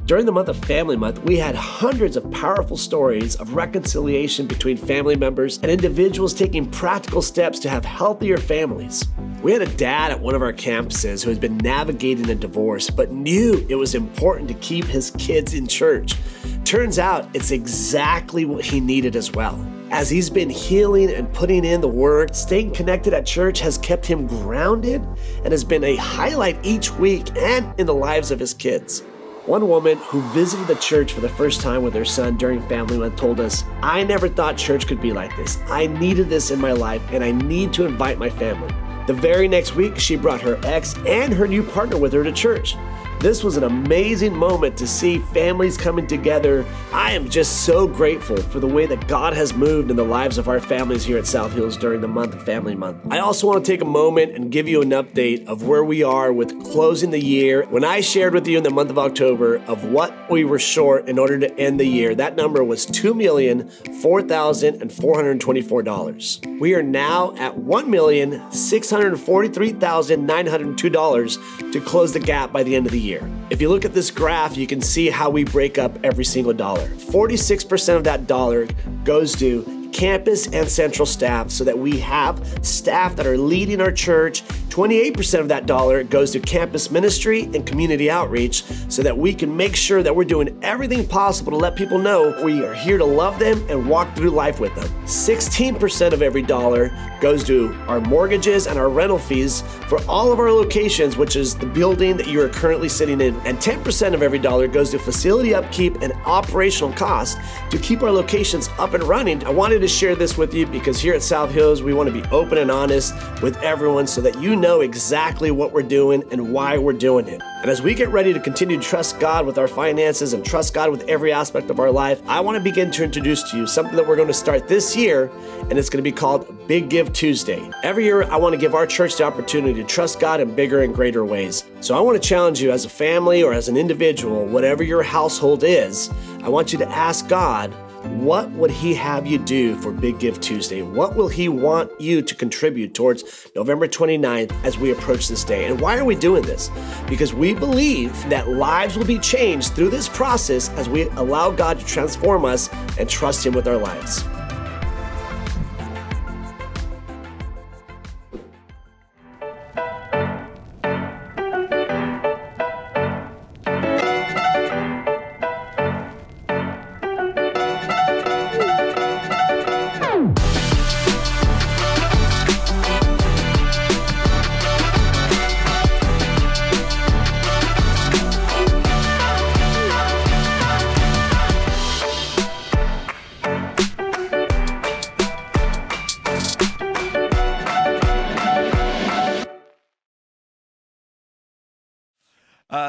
During the month of Family Month, we had hundreds of powerful stories of reconciliation between family members and individuals taking practical steps to have healthier families. We had a dad at one of our campuses who has been navigating a divorce but knew it was important to keep his kids in church. Turns out it's exactly what he needed as well. As he's been healing and putting in the work, staying connected at church has kept him grounded and has been a highlight each week and in the lives of his kids. One woman who visited the church for the first time with her son during Family Month told us, "I never thought church could be like this. I needed this in my life and I need to invite my family." The very next week, she brought her ex and her new partner with her to church. This was an amazing moment to see families coming together. I am just so grateful for the way that God has moved in the lives of our families here at South Hills during the month of Family Month. I also want to take a moment and give you an update of where we are with closing the year. When I shared with you in the month of October of what we were short in order to end the year, that number was $2,004,424. We are now at $1,643,902 to close the gap by the end of the year. If you look at this graph, you can see how we break up every single dollar. 46% of that dollar goes to campus and central staff so that we have staff that are leading our church. 28% of that dollar goes to campus ministry and community outreach so that we can make sure that we're doing everything possible to let people know we are here to love them and walk through life with them. 16% of every dollar goes to our mortgages and our rental fees for all of our locations, which is the building that you are currently sitting in. And 10% of every dollar goes to facility upkeep and operational costs to keep our locations up and running. I wanted to share this with you because here at South Hills, we want to be open and honest with everyone so that you know exactly what we're doing and why we're doing it. And as we get ready to continue to trust God with our finances and trust God with every aspect of our life, I want to begin to introduce to you something that we're going to start this year, and it's going to be called Big Give Tuesday. Every year, I want to give our church the opportunity to trust God in bigger and greater ways. So I want to challenge you as a family or as an individual, whatever your household is, I want you to ask God, what would He have you do for Big Give Tuesday? What will He want you to contribute towards November 29th as we approach this day? And why are we doing this? Because we believe that lives will be changed through this process as we allow God to transform us and trust Him with our lives.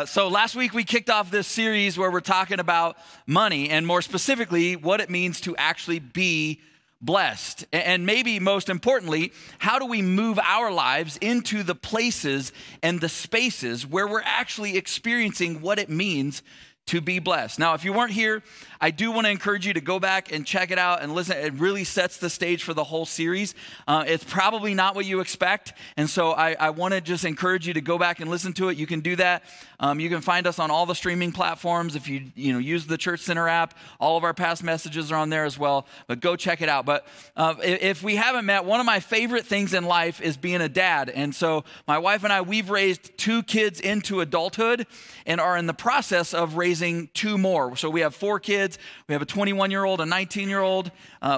So last week we kicked off this series where we're talking about money and more specifically what it means to actually be blessed. And maybe most importantly, how do we move our lives into the places and the spaces where we're actually experiencing what it means to be blessed. Now, if you weren't here, I do want to encourage you to go back and check it out and listen. It really sets the stage for the whole series. It's probably not what you expect. And so I want to just encourage you to go back and listen to it. You can do that. You can find us on all the streaming platforms. If you use the Church Center app, all of our past messages are on there as well. But go check it out. But if we haven't met, one of my favorite things in life is being a dad. And so my wife and I, we've raised 2 kids into adulthood and are in the process of raising 2 more. So we have 4 kids. We have a 21-year-old, a 19-year-old.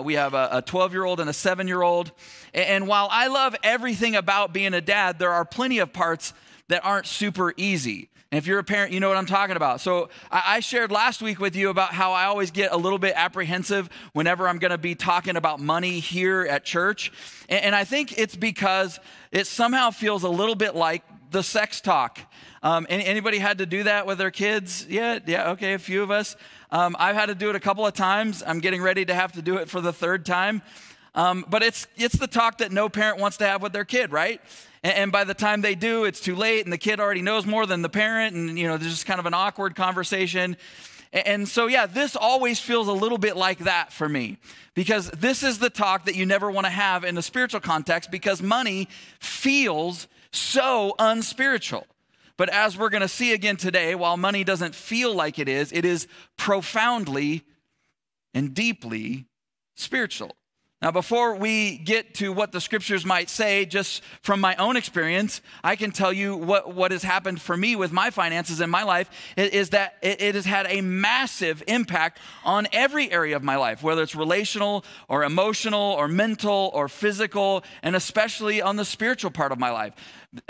We have a 12-year-old and a 7-year-old. And while I love everything about being a dad, there are plenty of parts that aren't super easy. And if you're a parent, you know what I'm talking about. So I shared last week with you about how I always get a little bit apprehensive whenever I'm going to be talking about money here at church. And I think it's because it somehow feels a little bit like the sex talk. Anybody had to do that with their kids yet? Yeah, okay, a few of us. I've had to do it a couple of times. I'm getting ready to have to do it for the 3rd time. But it's the talk that no parent wants to have with their kid, right? And by the time they do, it's too late, and the kid already knows more than the parent, and there's just kind of an awkward conversation. And so, yeah, this always feels a little bit like that for me, because this is the talk that you never want to have in a spiritual context, because money feels so unspiritual. But as we're going to see again today, while money doesn't feel like it is profoundly and deeply spiritual. Now, before we get to what the scriptures might say, just from my own experience, I can tell you what has happened for me with my finances in my life is that it has had a massive impact on every area of my life, whether it's relational or emotional or mental or physical, and especially on the spiritual part of my life.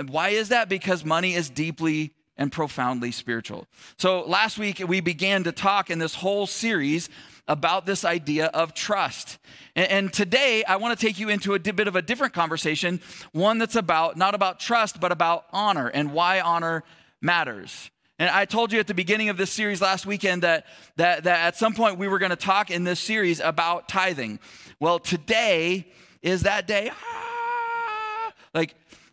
Why is that? Because money is deeply and profoundly spiritual. So last week, we began to talk in this whole series about this idea of trust. And today, I want to take you into a bit of a different conversation, one that's not about trust, but about honor and why honor matters. And I told you at the beginning of this series last weekend that at some point we were going to talk in this series about tithing. Well, today is that day.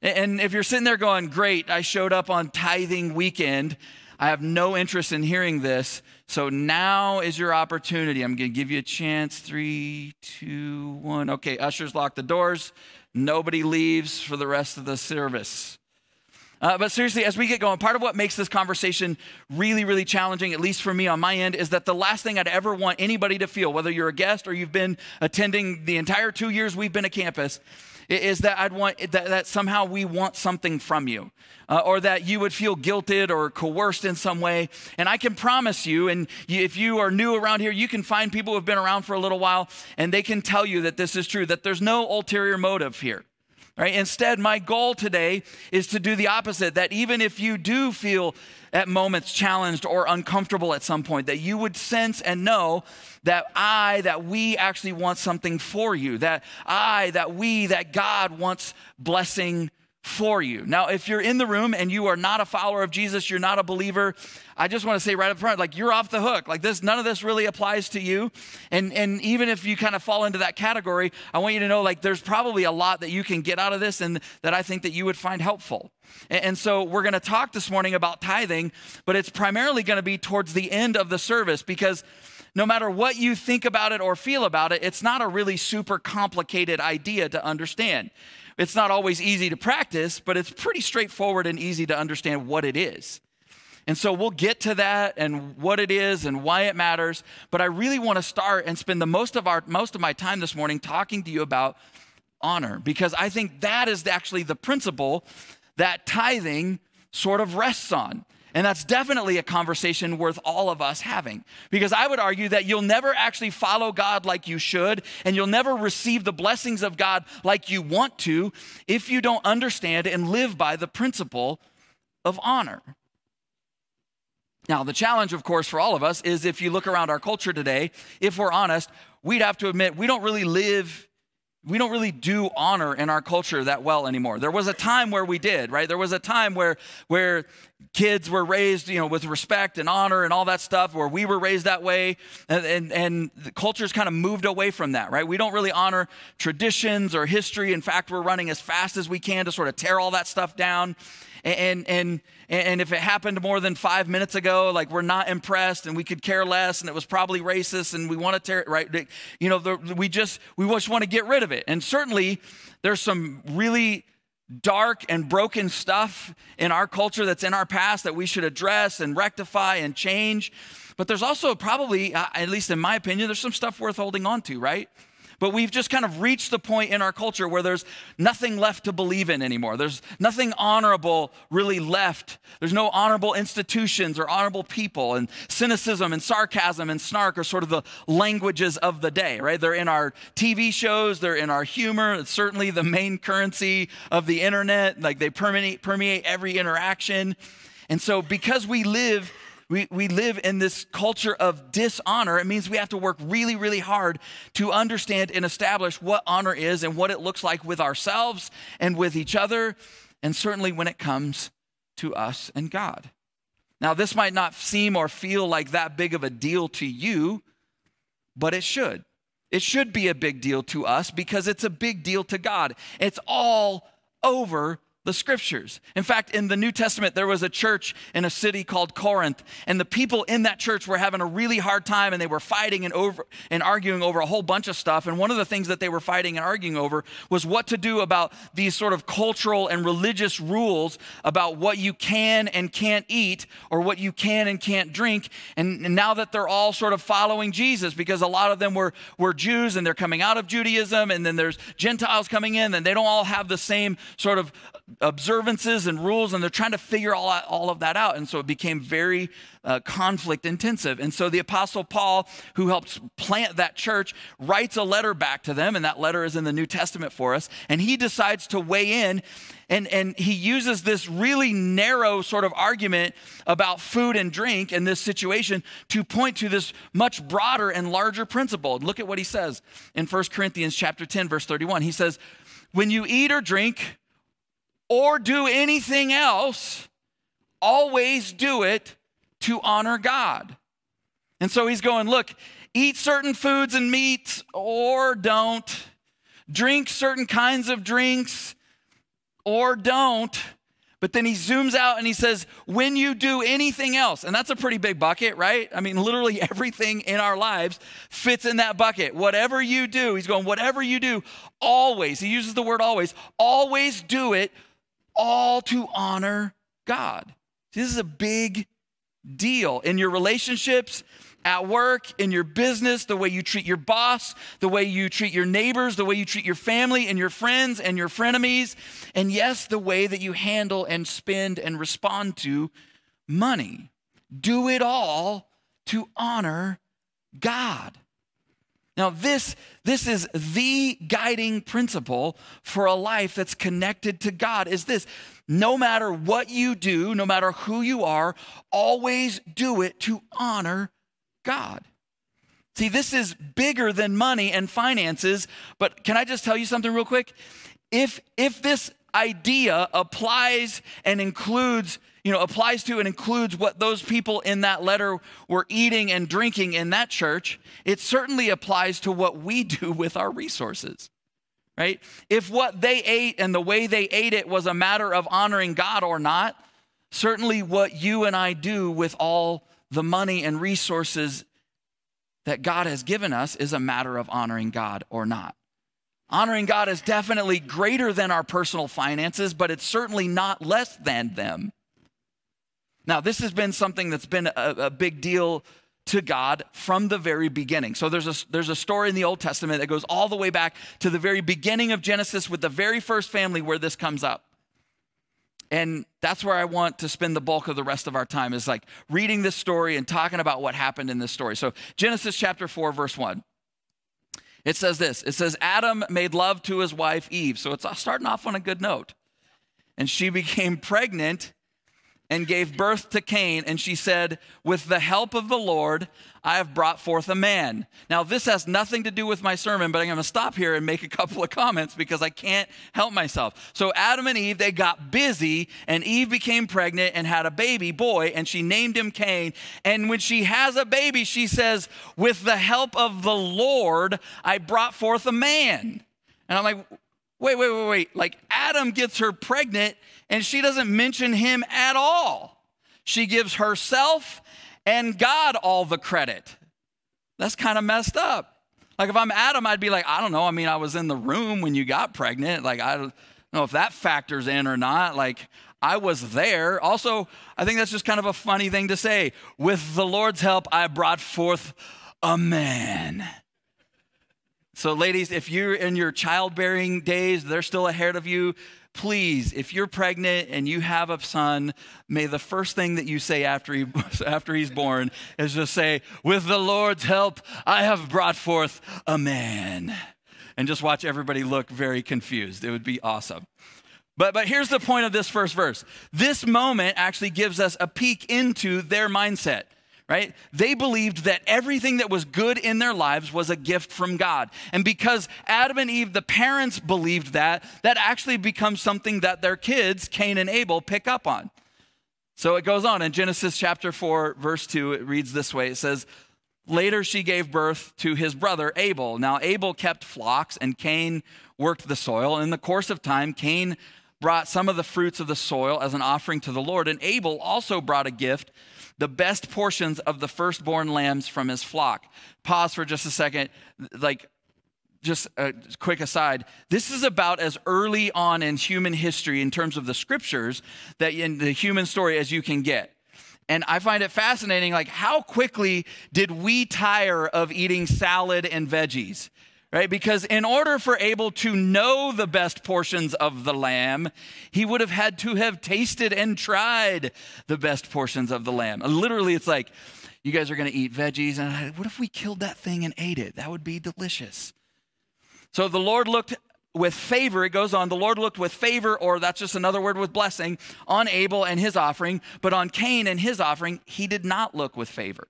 And if you're sitting there going, great, I showed up on tithing weekend, I have no interest in hearing this, so now is your opportunity. I'm going to give you a chance. 3, 2, 1. Okay, ushers lock the doors. Nobody leaves for the rest of the service. But seriously, as we get going, part of what makes this conversation really, really challenging, at least for me on my end, is that the last thing I'd ever want anybody to feel, whether you're a guest or you've been attending the entire 2 years we've been at campus, is that I'd want that somehow we want something from you, or that you would feel guilted or coerced in some way. And I can promise you, and if you are new around here, you can find people who have been around for a little while, and they can tell you that this is true, that there's no ulterior motive here. Right? Instead, my goal today is to do the opposite, that even if you do feel at moments challenged or uncomfortable at some point, that you would sense and know that we actually want something for you, that God wants blessing for you. Now, if you're in the room and you are not a follower of Jesus, you're not a believer, I just want to say right up front, like, you're off the hook. Like, none of this really applies to you. And even if you kind of fall into that category, I want you to know, like, there's probably a lot that you can get out of this and that I think that you would find helpful. And so we're going to talk this morning about tithing, but it's primarily going to be towards the end of the service, because no matter what you think about it or feel about it, it's not a really super complicated idea to understand. It's not always easy to practice, but it's pretty straightforward and easy to understand what it is. And so we'll get to that and what it is and why it matters. But I really want to start and spend the most of my time this morning talking to you about honor, because I think that is actually the principle that tithing sort of rests on. And that's definitely a conversation worth all of us having, because I would argue that you'll never actually follow God like you should, and you'll never receive the blessings of God like you want to if you don't understand and live by the principle of honor. Now, the challenge, of course, for all of us is, if you look around our culture today, if we're honest, we'd have to admit we don't really do honor in our culture that well anymore. There was a time where we did, right? There was a time where kids were raised, with respect and honor and all that stuff, where we were raised that way, and the culture's kind of moved away from that, right? We don't really honor traditions or history. In fact, we're running as fast as we can to sort of tear all that stuff down. And if it happened more than 5 minutes ago, like, we're not impressed, and we could care less, and it was probably racist, and we want to tear it, right? We just want to get rid of it. And certainly there's some really dark and broken stuff in our culture that's in our past that we should address and rectify and change. But there's also probably, at least in my opinion, there's some stuff worth holding on to, right? But we've just kind of reached the point in our culture where there's nothing left to believe in anymore. There's nothing honorable really left. There's no honorable institutions or honorable people. And cynicism and sarcasm and snark are sort of the languages of the day, right? They're in our TV shows. They're in our humor. It's certainly the main currency of the internet. Like, they permeate every interaction. And so because we live in this culture of dishonor, it means we have to work really, really hard to understand and establish what honor is and what it looks like with ourselves and with each other, and certainly when it comes to us and God. Now, this might not seem or feel like that big of a deal to you, but it should. It should be a big deal to us, because it's a big deal to God. It's all over the scriptures. In fact, in the New Testament, there was a church in a city called Corinth, and the people in that church were having a really hard time, and they were fighting and arguing over a whole bunch of stuff. And one of the things that they were fighting and arguing over was what to do about these sort of cultural and religious rules about what you can and can't eat, or what you can and can't drink. And now that they're all sort of following Jesus, because a lot of them were Jews, and they're coming out of Judaism, and then there's Gentiles coming in, and they don't all have the same sort of observances and rules, and they're trying to figure all of that out. And so it became very conflict intensive. And so the Apostle Paul, who helped plant that church, writes a letter back to them, and that letter is in the New Testament for us. And he decides to weigh in, and he uses this really narrow sort of argument about food and drink in this situation to point to this much broader and larger principle. Look at what he says in 1 Corinthians chapter 10, verse 31. He says, "When you eat or drink or do anything else, always do it to honor God." And so he's going, look, eat certain foods and meats or don't. Drink certain kinds of drinks or don't. But then he zooms out and he says, when you do anything else, and that's a pretty big bucket, right? I mean, literally everything in our lives fits in that bucket. Whatever you do, he's going, whatever you do, always, he uses the word always do it all to honor God. This is a big deal in your relationships, at work, in your business, the way you treat your boss, the way you treat your neighbors, the way you treat your family and your friends and your frenemies, and yes, the way that you handle and spend and respond to money. Do it all to honor God. Now, this is the guiding principle for a life that's connected to God, is this: no matter what you do, no matter who you are, always do it to honor God. See, this is bigger than money and finances, but can I just tell you something real quick? If this idea applies and includes, applies to and includes what those people in that letter were eating and drinking in that church, it certainly applies to what we do with our resources, right? If what they ate and the way they ate it was a matter of honoring God or not, certainly what you and I do with all the money and resources that God has given us is a matter of honoring God or not. Honoring God is definitely greater than our personal finances, but it's certainly not less than them. Now, this has been something that's been a big deal to God from the very beginning. So there's a story in the Old Testament that goes all the way back to the very beginning of Genesis with the very first family where this comes up. And that's where I want to spend the bulk of the rest of our time, is like reading this story and talking about what happened in this story. So Genesis chapter 4, verse 1. It says this. It says, Adam made love to his wife Eve. So it's starting off on a good note. And she became pregnant and gave birth to Cain. And she said, with the help of the Lord, I have brought forth a man. Now, this has nothing to do with my sermon, but I'm going to stop here and make a couple of comments because I can't help myself. So Adam and Eve, they got busy, and Eve became pregnant and had a baby boy, and she named him Cain. And when she has a baby, she says, with the help of the Lord, I brought forth a man. And I'm like, wait. Like, Adam gets her pregnant, and she doesn't mention him at all. She gives herself and God all the credit. That's kind of messed up. Like, if I'm Adam, I'd be like, I don't know. I mean, I was in the room when you got pregnant. Like, I don't know if that factors in or not. Like, I was there. Also, I think that's just kind of a funny thing to say. With the Lord's help, I brought forth a man. So ladies, if you're in your childbearing days, they're still ahead of you. Please, if you're pregnant and you have a son, may the first thing that you say after he's born is just say, with the Lord's help, I have brought forth a man. And just watch everybody look very confused. It would be awesome. But here's the point of this first verse. This moment actually gives us a peek into their mindset. Right? They believed that everything that was good in their lives was a gift from God. And because Adam and Eve, the parents, believed that actually becomes something that their kids, Cain and Abel, pick up on. So it goes on in Genesis chapter 4, verse 2, it reads this way. It says, later she gave birth to his brother Abel. Now Abel kept flocks and Cain worked the soil. And in the course of time, Cain brought some of the fruits of the soil as an offering to the Lord, and Abel also brought a gift, the best portions of the firstborn lambs from his flock. Pause for just a second. Just a quick aside. This is about as early on in human history in terms of the scriptures that in the human story as you can get. And I find it fascinating, like how quickly did we tire of eating salad and veggies, right? Because in order for Abel to know the best portions of the lamb, he would have had to have tasted and tried the best portions of the lamb. Literally, it's like, you guys are going to eat veggies, and what if we killed that thing and ate it? That would be delicious. So the Lord looked with favor, it goes on, the Lord looked with favor, or that's just another word with blessing, on Abel and his offering, but on Cain and his offering, he did not look with favor.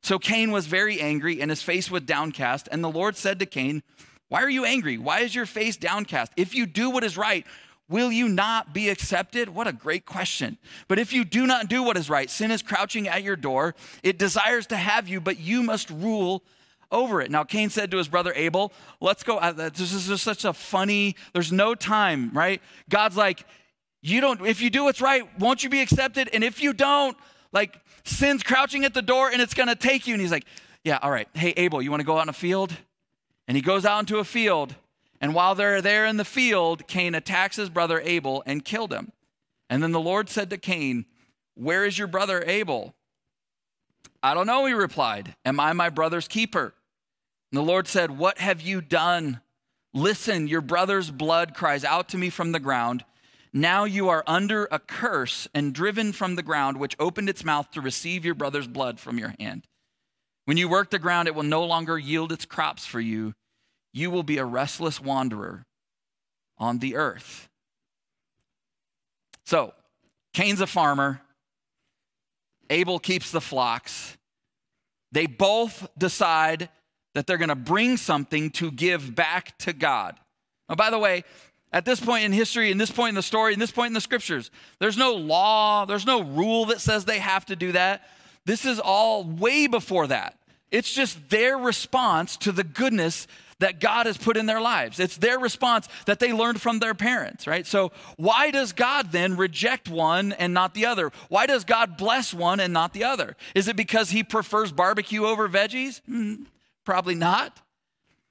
So Cain was very angry, and his face was downcast, and the Lord said to Cain, why are you angry? Why is your face downcast? If you do what is right, will you not be accepted? What a great question. But if you do not do what is right, sin is crouching at your door. It desires to have you, but you must rule over it. Now, Cain said to his brother Abel, let's go. This is just such a funny, there's no time, right? God's like, if you do what's right, won't you be accepted? And if you don't, like sin's crouching at the door and it's going to take you. And he's like, yeah, all right. Hey, Abel, you want to go out in a field? And he goes out into a field. And while they're there in the field, Cain attacks his brother Abel and killed him. And then the Lord said to Cain, where is your brother Abel? I don't know, he replied. Am I my brother's keeper? And the Lord said, what have you done? Listen, your brother's blood cries out to me from the ground. Now you are under a curse and driven from the ground, which opened its mouth to receive your brother's blood from your hand. When you work the ground, it will no longer yield its crops for you. You will be a restless wanderer on the earth. So, Cain's a farmer. Abel keeps the flocks. They both decide that they're going to bring something to give back to God. Now, by the way, at this point in history, in this point in the story, in this point in the scriptures, there's no law, there's no rule that says they have to do that. This is all way before that. It's just their response to the goodness that God has put in their lives. It's their response that they learned from their parents, right? So why does God then reject one and not the other? Why does God bless one and not the other? Is it because he prefers barbecue over veggies? Probably not.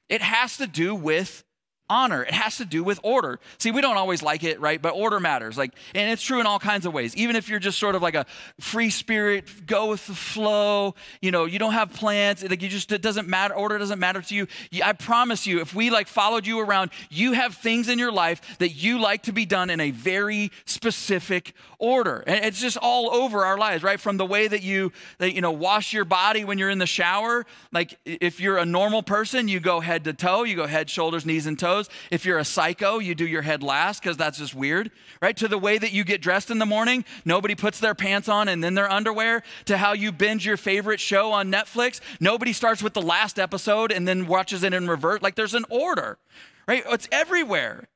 It has to do with honor. It has to do with order. See, we don't always like it, right? But order matters. And it's true in all kinds of ways. Even if you're just sort of like a free spirit, go with the flow, you don't have plans, it doesn't matter. Order doesn't matter to you. I promise you, if we followed you around, you have things in your life that you like to be done in a very specific order. And it's just all over our lives, right? From the way that you wash your body when you're in the shower. Like if you're a normal person, you go head to toe, you go head, shoulders, knees, and toes. If you're a psycho, you do your head last because that's just weird, right? To the way that you get dressed in the morning, nobody puts their pants on and then their underwear. To how you binge your favorite show on Netflix, nobody starts with the last episode and then watches it in reverse. Like there's an order, right? It's everywhere,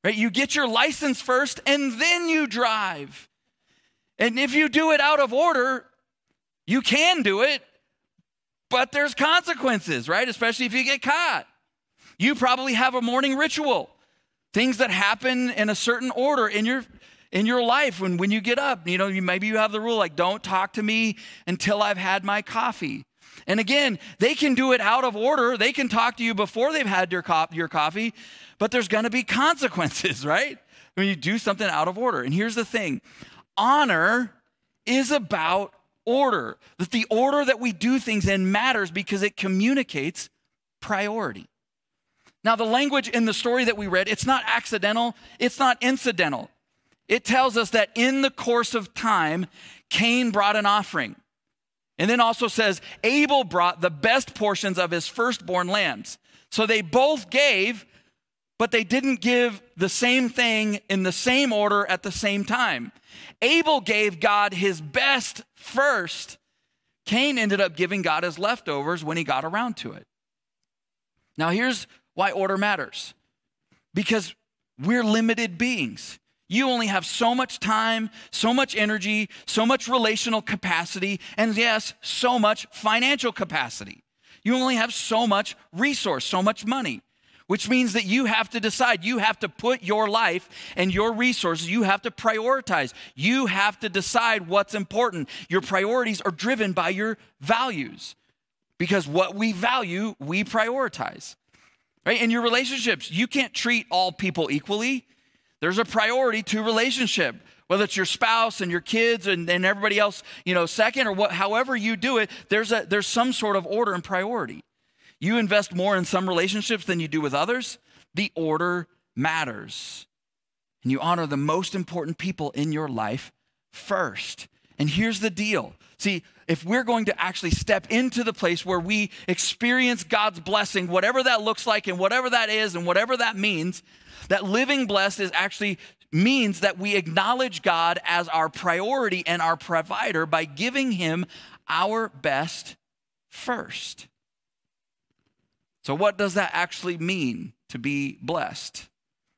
right? You get your license first and then you drive. And if you do it out of order, you can do it, but there's consequences, right? Especially if you get caught. You probably have a morning ritual, things that happen in a certain order in your life when you get up. Maybe you have the rule like, don't talk to me until I've had my coffee. And again, they can do it out of order. They can talk to you before they've had your coffee, but there's going to be consequences, right? When you do something out of order. And here's the thing. Honor is about order. That the order that we do things in matters because it communicates priority. Now, the language in the story that we read, it's not accidental, it's not incidental. It tells us that in the course of time, Cain brought an offering. And then also says, Abel brought the best portions of his firstborn lambs. So they both gave, but they didn't give the same thing in the same order at the same time. Abel gave God his best first. Cain ended up giving God his leftovers when he got around to it. Now, here's why order matters. Because we're limited beings. You only have so much time, so much energy, so much relational capacity, and yes, so much financial capacity. You only have so much resource, so much money, which means that you have to decide. You have to put your life and your resources, you have to prioritize. You have to decide what's important. Your priorities are driven by your values because what we value, we prioritize. Right? In your relationships, you can't treat all people equally. There's a priority to relationship, whether it's your spouse and your kids and everybody else, second or however you do it, there's some sort of order and priority. You invest more in some relationships than you do with others. The order matters. And you honor the most important people in your life first. And here's the deal. See, if we're going to actually step into the place where we experience God's blessing, whatever that looks like and whatever that is and whatever that means, that living blessed is actually means that we acknowledge God as our priority and our provider by giving him our best first. So what does that actually mean to be blessed?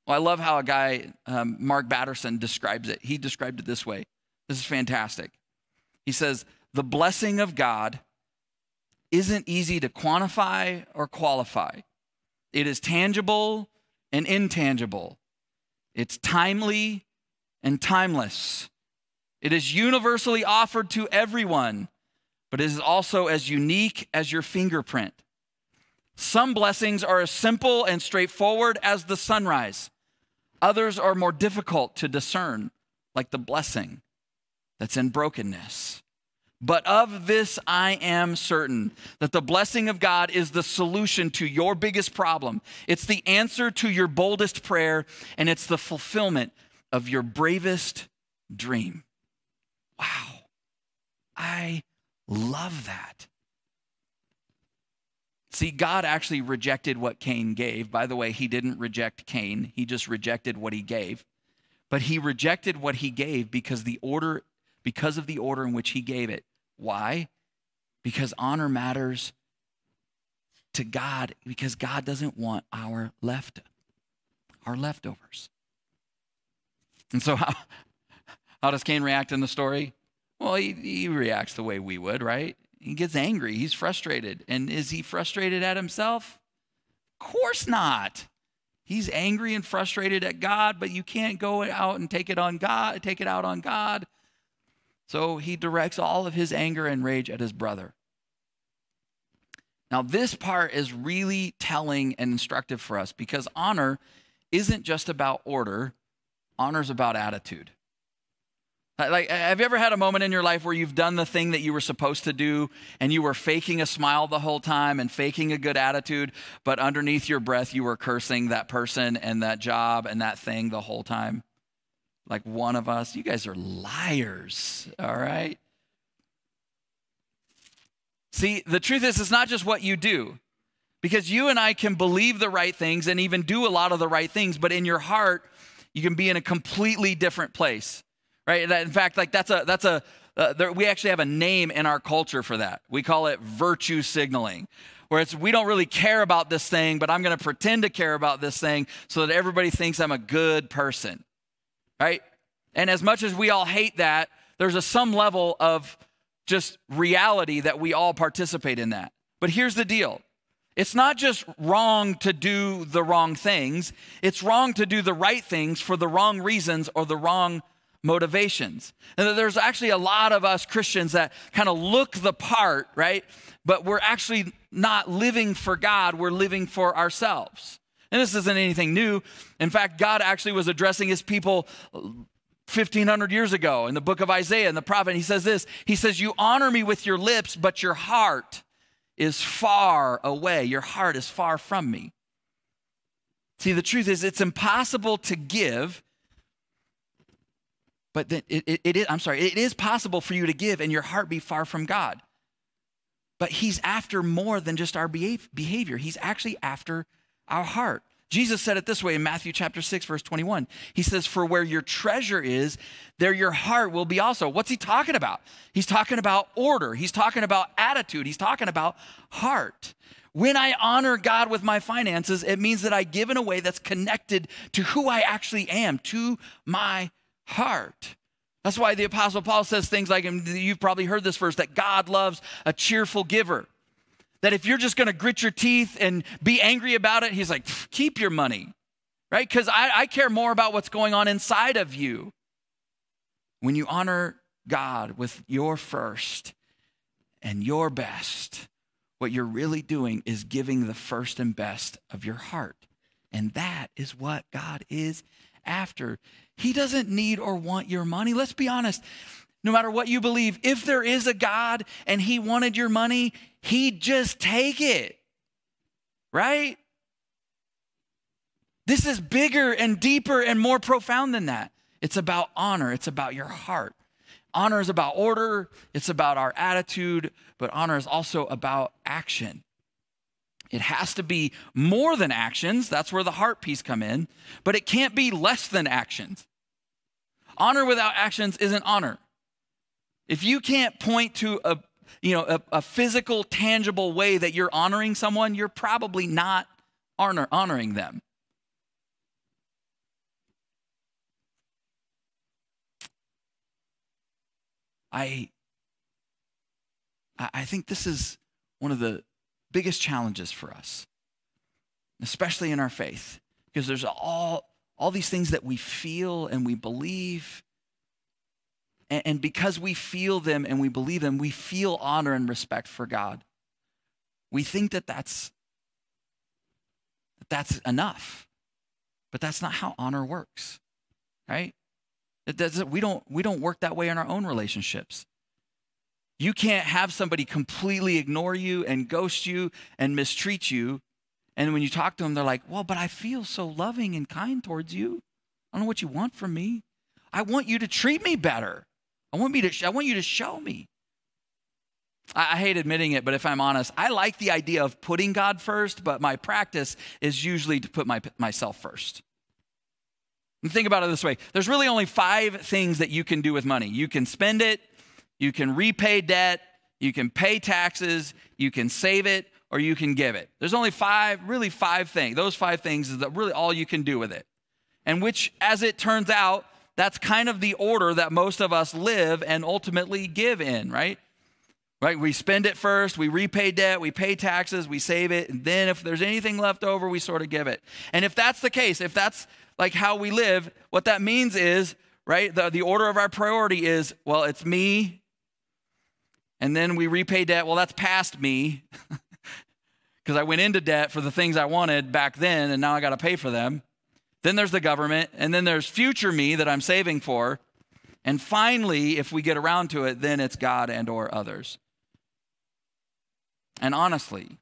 Well, I love how a guy, Mark Batterson, describes it. He described it this way. This is fantastic. He says, the blessing of God isn't easy to quantify or qualify. It is tangible and intangible. It's timely and timeless. It is universally offered to everyone, but it is also as unique as your fingerprint. Some blessings are as simple and straightforward as the sunrise. Others are more difficult to discern, like the blessing that's in brokenness. But of this I am certain, that the blessing of God is the solution to your biggest problem. It's the answer to your boldest prayer, and it's the fulfillment of your bravest dream. Wow, I love that. See, God actually rejected what Cain gave. By the way, he didn't reject Cain. He just rejected what he gave. But he rejected what he gave because of the order in which he gave it. Why? Because honor matters to God, because God doesn't want our leftovers. And so how does Cain react in the story? Well, he reacts the way we would, right? He gets angry. He's frustrated. And is he frustrated at himself? Of course not. He's angry and frustrated at God, but you can't go out and take it out on God. So he directs all of his anger and rage at his brother. Now, this part is really telling and instructive for us because honor isn't just about order. Honor's about attitude. Like, have you ever had a moment in your life where you've done the thing that you were supposed to do and you were faking a smile the whole time and faking a good attitude, but underneath your breath you were cursing that person and that job and that thing the whole time? Like one of us. You guys are liars, all right? See, the truth is it's not just what you do, because you and I can believe the right things and even do a lot of the right things, but in your heart you can be in a completely different place. Right? In fact, like we actually have a name in our culture for that. We call it virtue signaling, where we don't really care about this thing, but I'm going to pretend to care about this thing so that everybody thinks I'm a good person, right? And as much as we all hate that, there's some level of just reality that we all participate in that. But here's the deal. It's not just wrong to do the wrong things. It's wrong to do the right things for the wrong reasons or the wrong motivations. And there's actually a lot of us Christians that kind of look the part, right? But we're actually not living for God, we're living for ourselves. And this isn't anything new. In fact, God actually was addressing his people 1,500 years ago in the book of Isaiah and the prophet. And he says this, he says, you honor me with your lips, but your heart is far away. Your heart is far from me. See, the truth is it's impossible to give. But it is possible for you to give and your heart be far from God. But he's after more than just our behavior. He's actually after our heart. Jesus said it this way in Matthew chapter 6, verse 21. He says, for where your treasure is, there your heart will be also. What's he talking about? He's talking about order. He's talking about attitude. He's talking about heart. When I honor God with my finances, it means that I give in a way that's connected to who I actually am, to my heart. That's why the Apostle Paul says things like, and you've probably heard this verse, that God loves a cheerful giver. that if you're just going to grit your teeth and be angry about it, he's like, keep your money, right? Because I care more about what's going on inside of you. When you honor God with your first and your best, what you're really doing is giving the first and best of your heart. And that is what God is after. He doesn't need or want your money. Let's be honest. No matter what you believe, if there is a God and he wanted your money, he'd just take it, right? This is bigger and deeper and more profound than that. It's about honor. It's about your heart. Honor is about order. It's about our attitude, but honor is also about action. It has to be more than actions. That's where the heart piece come in, but it can't be less than actions. Honor without actions isn't honor. If you can't point to a physical, tangible way that you're honoring someone, you're probably not honoring them. I think this is one of the biggest challenges for us, especially in our faith, because there's all these things that we feel and we believe. And because we feel them and we believe them, we feel honor and respect for God. We think that that's enough, but that's not how honor works, right? We don't work that way in our own relationships. You can't have somebody completely ignore you and ghost you and mistreat you. And when you talk to them, they're like, well, but I feel so loving and kind towards you. I don't know what you want from me. I want you to treat me better. I want you to show me. I hate admitting it, but if I'm honest, I like the idea of putting God first, but my practice is usually to put myself first. And think about it this way. There's really only 5 things that you can do with money. You can spend it, you can repay debt, you can pay taxes, you can save it, or you can give it. There's only 5 things. Those 5 things is really all you can do with it. And which, as it turns out, that's kind of the order that most of us live and ultimately give in, right? Right? We spend it first, we repay debt, we pay taxes, we save it, and then if there's anything left over, we sort of give it. And if that's the case, if that's like how we live, what that means is, right, the order of our priority is, well, it's me, and then we repay debt. Well, that's past me because I went into debt for the things I wanted back then, and now I got to pay for them. Then there's the government, and then there's future me that I'm saving for. And finally, if we get around to it, then it's God and or others. And honestly,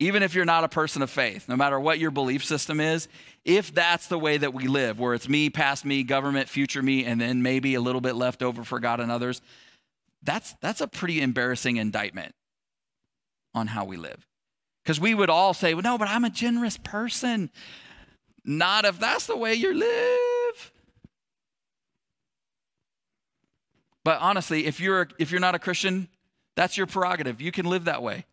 even if you're not a person of faith, no matter what your belief system is, if that's the way that we live, where it's me, past me, government, future me, and then maybe a little bit left over for God and others, that's a pretty embarrassing indictment on how we live. Because we would all say, well, no, but I'm a generous person. Not if that's the way you live. But honestly, if you're not a Christian, that's your prerogative. You can live that way.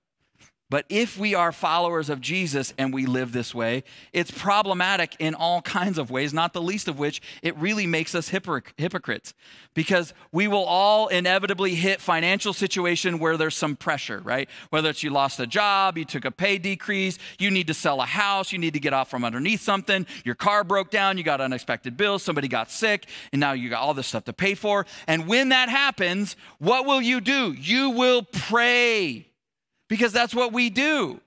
But if we are followers of Jesus and we live this way, it's problematic in all kinds of ways, not the least of which it really makes us hypocrites. Because we will all inevitably hit financial situation where there's some pressure, right? Whether it's you lost a job, you took a pay decrease, you need to sell a house, you need to get off from underneath something, your car broke down, you got unexpected bills, somebody got sick, and now you got all this stuff to pay for. And when that happens, what will you do? You will pray. Because that's what we do.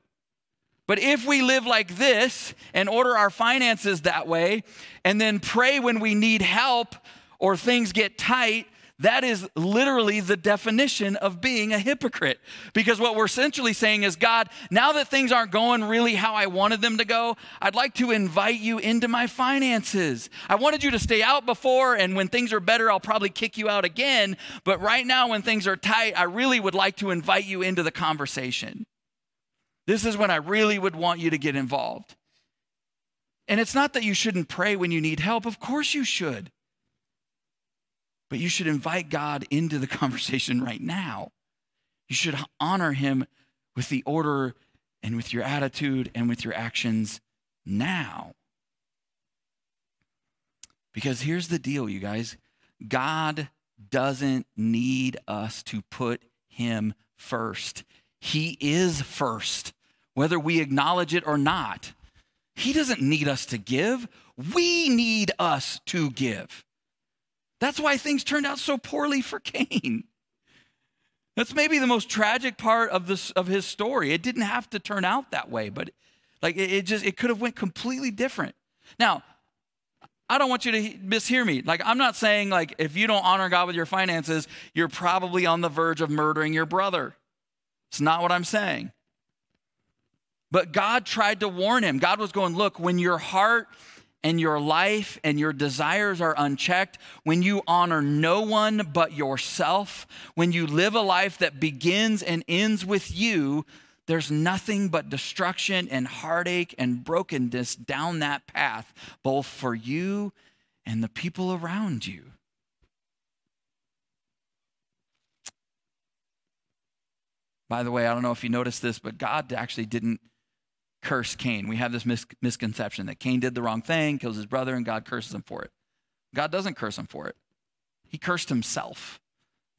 But if we live like this and order our finances that way and then pray when we need help or things get tight, that is literally the definition of being a hypocrite. Because what we're essentially saying is, God, now that things aren't going really how I wanted them to go, I'd like to invite you into my finances. I wanted you to stay out before, and when things are better, I'll probably kick you out again. But right now, when things are tight, I really would like to invite you into the conversation. This is when I really would want you to get involved. And it's not that you shouldn't pray when you need help. Of course you should. But you should invite God into the conversation right now. You should honor him with the order and with your attitude and with your actions now. Because here's the deal, you guys. God doesn't need us to put him first. He is first, whether we acknowledge it or not. He doesn't need us to give. We need us to give. That's why things turned out so poorly for Cain. That's maybe the most tragic part of his story. It didn't have to turn out that way, but like it could have went completely different. Now, I don't want you to mishear me. Like, I'm not saying like if you don't honor God with your finances, you're probably on the verge of murdering your brother. It's not what I'm saying. But God tried to warn him. God was going, look, when your heart and your life and your desires are unchecked, when you honor no one but yourself, when you live a life that begins and ends with you, there's nothing but destruction and heartache and brokenness down that path, both for you and the people around you. By the way, I don't know if you noticed this, but God actually didn't curse Cain. We have this misconception that Cain did the wrong thing, kills his brother, and God curses him for it. God doesn't curse him for it. He cursed himself.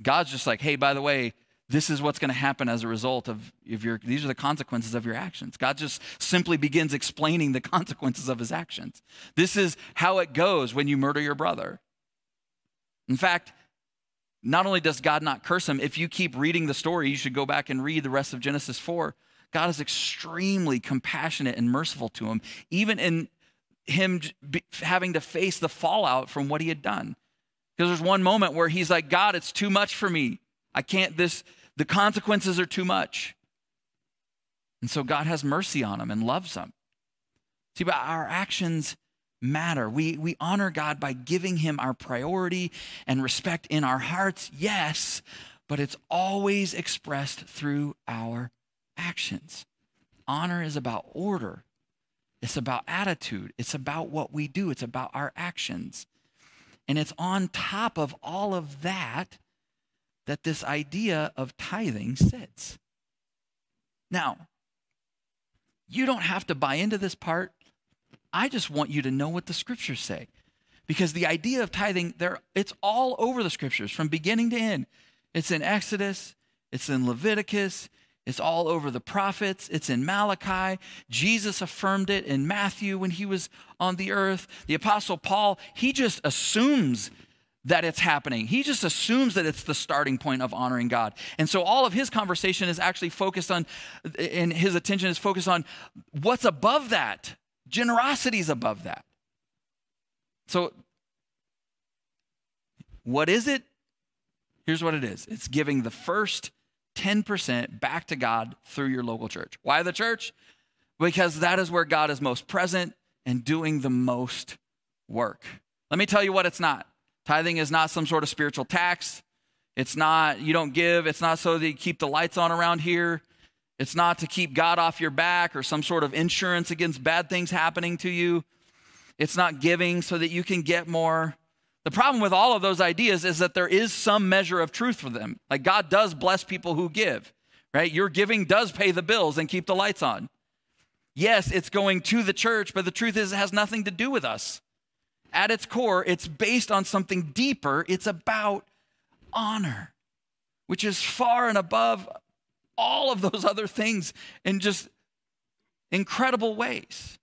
God's just like, hey, by the way, this is what's going to happen as a result of these are the consequences of your actions. God just simply begins explaining the consequences of his actions. This is how it goes when you murder your brother. In fact, not only does God not curse him, if you keep reading the story, you should go back and read the rest of Genesis 4. God is extremely compassionate and merciful to him, even in him having to face the fallout from what he had done. Because there's one moment where he's like, God, it's too much for me. I can't, the consequences are too much. And so God has mercy on him and loves him. See, but our actions matter. We honor God by giving him our priority and respect in our hearts, yes, but it's always expressed through our actions. Honor is about order. It's about attitude. It's about what we do. It's about our actions. And it's on top of all of that this idea of tithing sits. Now, you don't have to buy into this part. I just want you to know what the scriptures say. Because the idea of tithing, it's all over the scriptures from beginning to end. It's in Exodus. It's in Leviticus. It's all over the prophets. It's in Malachi. Jesus affirmed it in Matthew when he was on the earth. The Apostle Paul, he just assumes that it's happening. He just assumes that it's the starting point of honoring God. And so all of his conversation is actually focused on, and his attention is focused on what's above that. Generosity is above that. So what is it? Here's what it is. It's giving the first 10% back to God through your local church. Why the church? Because that is where God is most present and doing the most work. Let me tell you what it's not. Tithing is not some sort of spiritual tax. It's not, you don't give. It's not so that you keep the lights on around here. It's not to keep God off your back or some sort of insurance against bad things happening to you. It's not giving so that you can get more. The problem with all of those ideas is that there is some measure of truth for them. Like God does bless people who give, right? Your giving does pay the bills and keep the lights on. Yes, it's going to the church, but the truth is it has nothing to do with us. At its core, it's based on something deeper. It's about honor, which is far and above all of those other things in just incredible ways.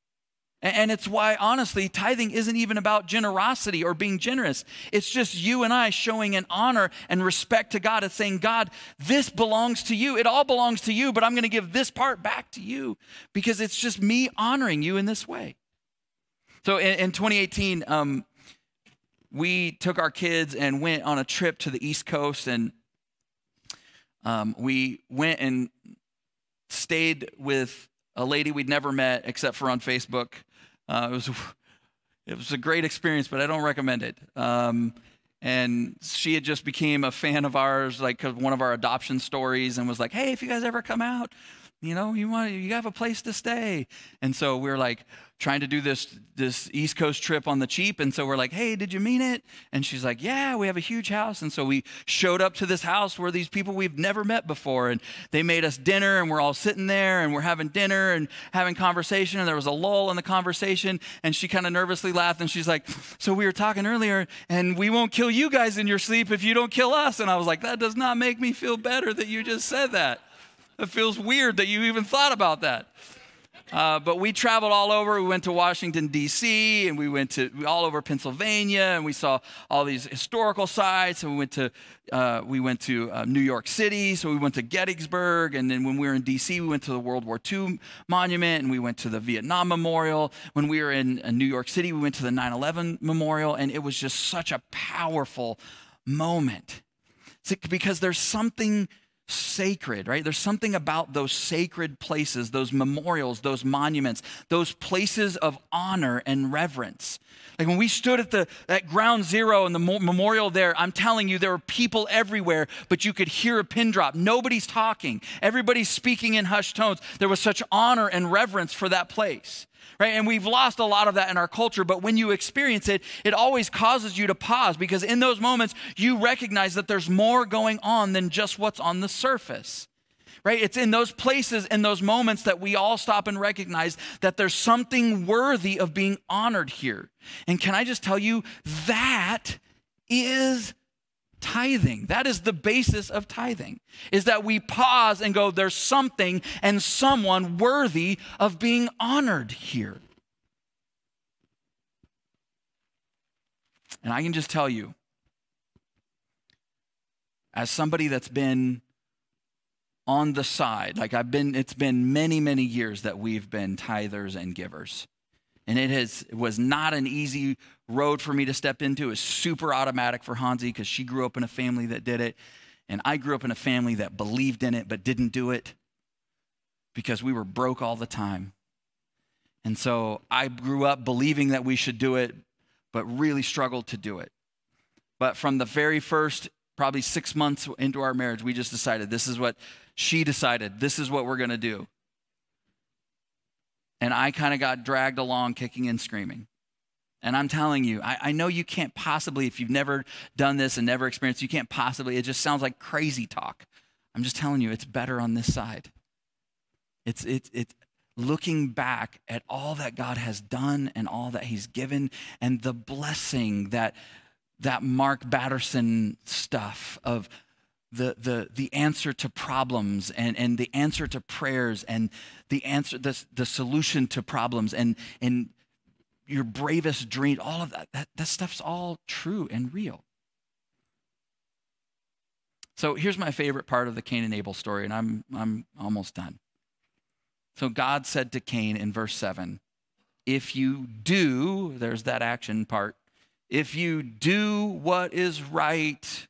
And it's why, honestly, tithing isn't even about generosity or being generous. It's just you and I showing an honor and respect to God. It's saying, God, this belongs to you. It all belongs to you, but I'm going to give this part back to you because it's just me honoring you in this way. So in 2018, we took our kids and went on a trip to the East Coast, and we went and stayed with a lady we'd never met except for on Facebook. It was a great experience, but I don't recommend it. And she had just became a fan of ours, like one of our adoption stories, and was like, hey, if you guys ever come out, you know, you have a place to stay. And so we're like trying to do this East Coast trip on the cheap. And so we're like, hey, did you mean it? And she's like, yeah, we have a huge house. And so we showed up to this house where these people we've never met before. And they made us dinner, and we're all sitting there and we're having dinner and having conversation. And there was a lull in the conversation. And she kind of nervously laughed. And she's like, so we were talking earlier, and we won't kill you guys in your sleep if you don't kill us. And I was like, that does not make me feel better that you just said that. It feels weird that you even thought about that. But we traveled all over. We went to Washington, D.C., and we went to all over Pennsylvania, and we saw all these historical sites. And we went to New York City, so we went to Gettysburg. And then when we were in D.C., we went to the World War II Monument, and we went to the Vietnam Memorial. When we were in New York City, we went to the 9/11 Memorial, and it was just such a powerful moment. Because there's something sacred, right? There's something about those sacred places, those memorials, those monuments, those places of honor and reverence. Like when we stood at ground zero in the memorial there, I'm telling you, there were people everywhere, but you could hear a pin drop. Nobody's talking. Everybody's speaking in hushed tones. There was such honor and reverence for that place. Right? And we've lost a lot of that in our culture, but when you experience it, it always causes you to pause, because in those moments, you recognize that there's more going on than just what's on the surface. Right? It's in those places, in those moments, that we all stop and recognize that there's something worthy of being honored here. And can I just tell you, that is tithing. That is the basis of tithing, is that we pause and go, there's something and someone worthy of being honored here. And I can just tell you, as somebody that's been on the side, like it's been many, many years that we've been tithers and givers. And it was not an easy road for me to step into. It was super automatic for Hansi because she grew up in a family that did it. And I grew up in a family that believed in it but didn't do it because we were broke all the time. And so I grew up believing that we should do it, but really struggled to do it. But from the very first, probably 6 months into our marriage, we just decided this is what she decided. This is what we're going to do. And I kind of got dragged along kicking and screaming. And I'm telling you, I know you can't possibly, if you've never done this and never experienced, you can't possibly, it just sounds like crazy talk. I'm just telling you, it's better on this side. It's looking back at all that God has done and all that he's given and the blessing that Mark Batterson stuff of the answer to problems and the answer to prayers and the solution to problems and your bravest dream, all of that stuff's all true and real. So here's my favorite part of the Cain and Abel story, and I'm almost done. So God said to Cain in verse 7, if you do, there's that action part, if you do what is right,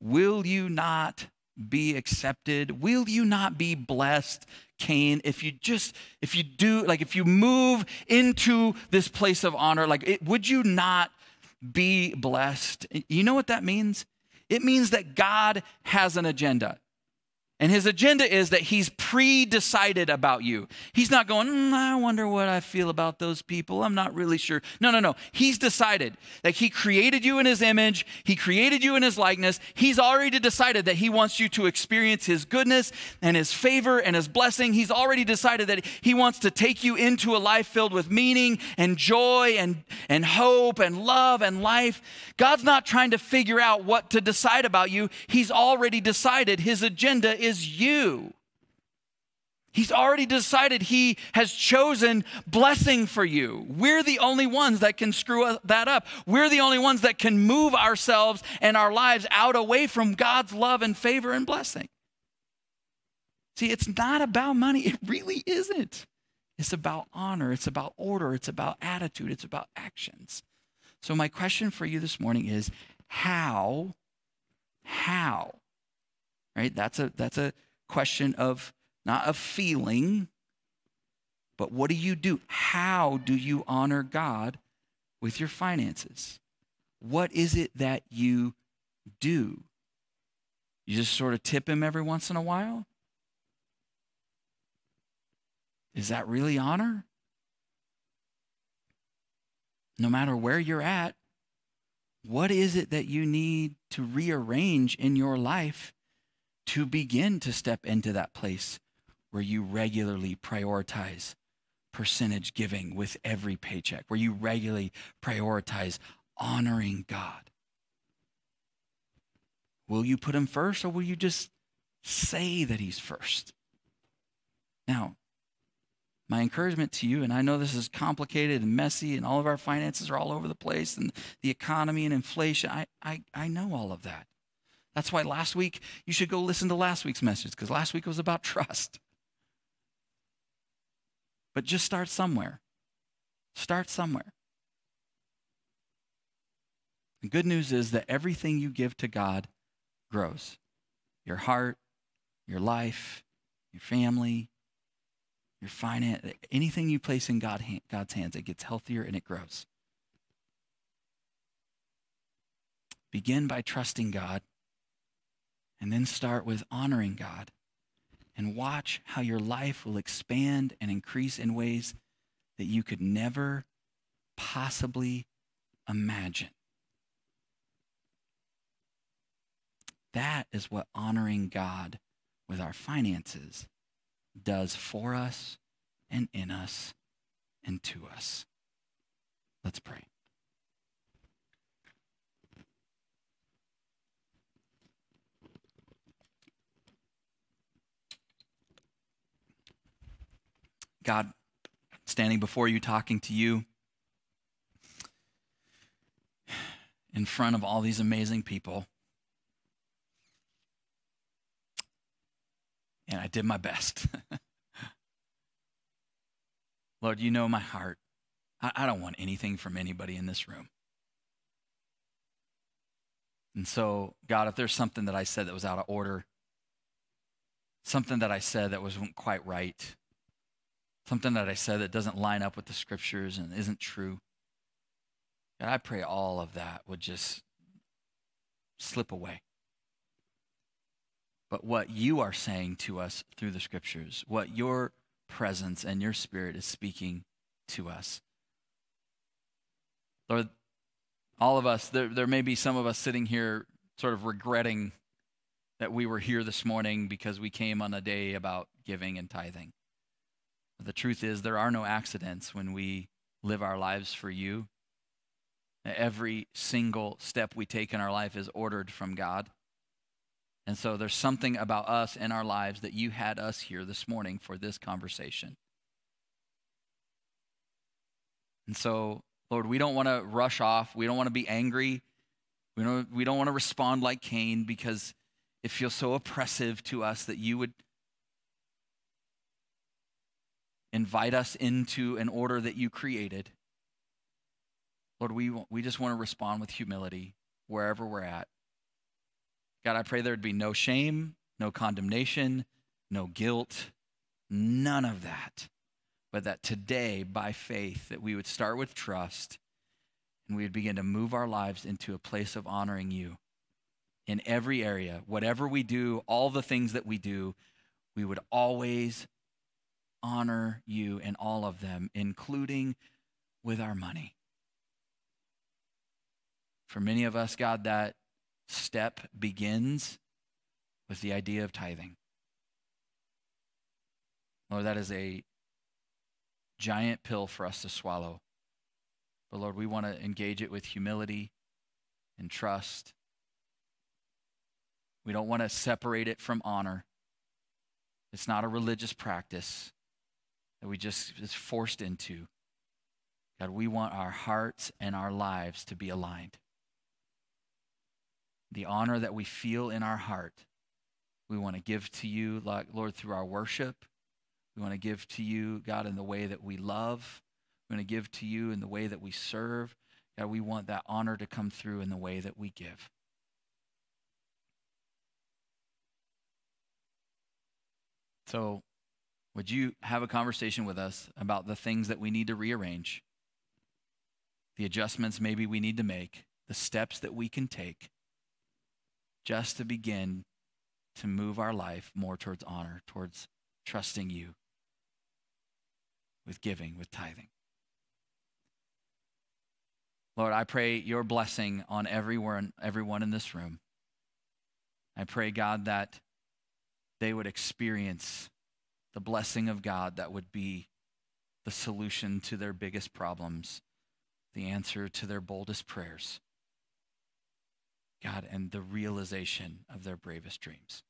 will you not be accepted? Will you not be blessed, Cain? If you move into this place of honor, would you not be blessed? You know what that means? It means that God has an agenda. And his agenda is that he's pre-decided about you. He's not going, I wonder what I feel about those people. I'm not really sure. No. He's decided that he created you in his image. He created you in his likeness. He's already decided that he wants you to experience his goodness and his favor and his blessing. He's already decided that he wants to take you into a life filled with meaning and joy and hope and love and life. God's not trying to figure out what to decide about you. He's already decided his agenda is you. He's already decided he has chosen blessing for you. We're the only ones that can screw that up. We're the only ones that can move ourselves and our lives out away from God's love and favor and blessing. See, it's not about money. It really isn't. It's about honor. It's about order. It's about attitude. It's about actions. So my question for you this morning is how, right? That's a question of not a feeling, but what do you do? How do you honor God with your finances? What is it that you do? You just sort of tip him every once in a while? Is that really honor? No matter where you're at, what is it that you need to rearrange in your life to begin to step into that place where you regularly prioritize percentage giving with every paycheck, where you regularly prioritize honoring God? Will you put him first, or will you just Say that he's first. Now, my encouragement to you, and I know this is complicated and messy, and all of our finances are all over the place, and the economy and inflation, I know all of that. That's why last week, you should go listen to last week's message, because last week was about trust. But just start somewhere. Start somewhere. The good news is that everything you give to God grows. Your heart, your life, your family, your finance, anything you place in God's hands, it gets healthier and it grows. Begin by trusting God, and then start with honoring God, and watch how your life will expand and increase in ways that you could never possibly imagine. That is what honoring God with our finances does for us and in us and to us. Let's pray. God, standing before you, talking to you in front of all these amazing people. And I did my best. Lord, you know my heart. I don't want anything from anybody in this room. And so, God, if there's something that I said that was out of order, something that I said that wasn't quite right, something that I said that doesn't line up with the scriptures and isn't true, God, I pray all of that would just slip away. But what you are saying to us through the scriptures, what your presence and your spirit is speaking to us. Lord, all of us, there may be some of us sitting here sort of regretting that we were here this morning because we came on a day about giving and tithing. But the truth is, there are no accidents when we live our lives for you. Every single step we take in our life is ordered from God. And so there's something about us and our lives that you had us here this morning for this conversation. And so, Lord, we don't want to rush off. We don't want to be angry. We don't want to respond like Cain, because it feels so oppressive to us that you would invite us into an order that you created. Lord, we just want to respond with humility wherever we're at. God, I pray there'd be no shame, no condemnation, no guilt, none of that. But that today, by faith, that we would start with trust and we would begin to move our lives into a place of honoring you in every area. Whatever we do, all the things that we do, we would always honor you in all of them, including with our money. For many of us, God, that step begins with the idea of tithing. Lord, that is a giant pill for us to swallow. But Lord, we want to engage it with humility and trust. We don't want to separate it from honor. It's not a religious practice that we just is forced into. God, we want our hearts and our lives to be aligned. The honor that we feel in our heart, we want to give to you, Lord, through our worship. We want to give to you, God, in the way that we love. We want to give to you in the way that we serve. God, we want that honor to come through in the way that we give. So, would you have a conversation with us about the things that we need to rearrange, the adjustments maybe we need to make, the steps that we can take, just to begin to move our life more towards honor, towards trusting you with giving, with tithing. Lord, I pray your blessing on everyone in this room. I pray, God, that they would experience the blessing of God that would be the solution to their biggest problems, the answer to their boldest prayers. God, and the realization of their bravest dreams.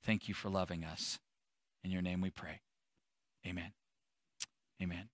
Thank you for loving us. In your name we pray. Amen. Amen.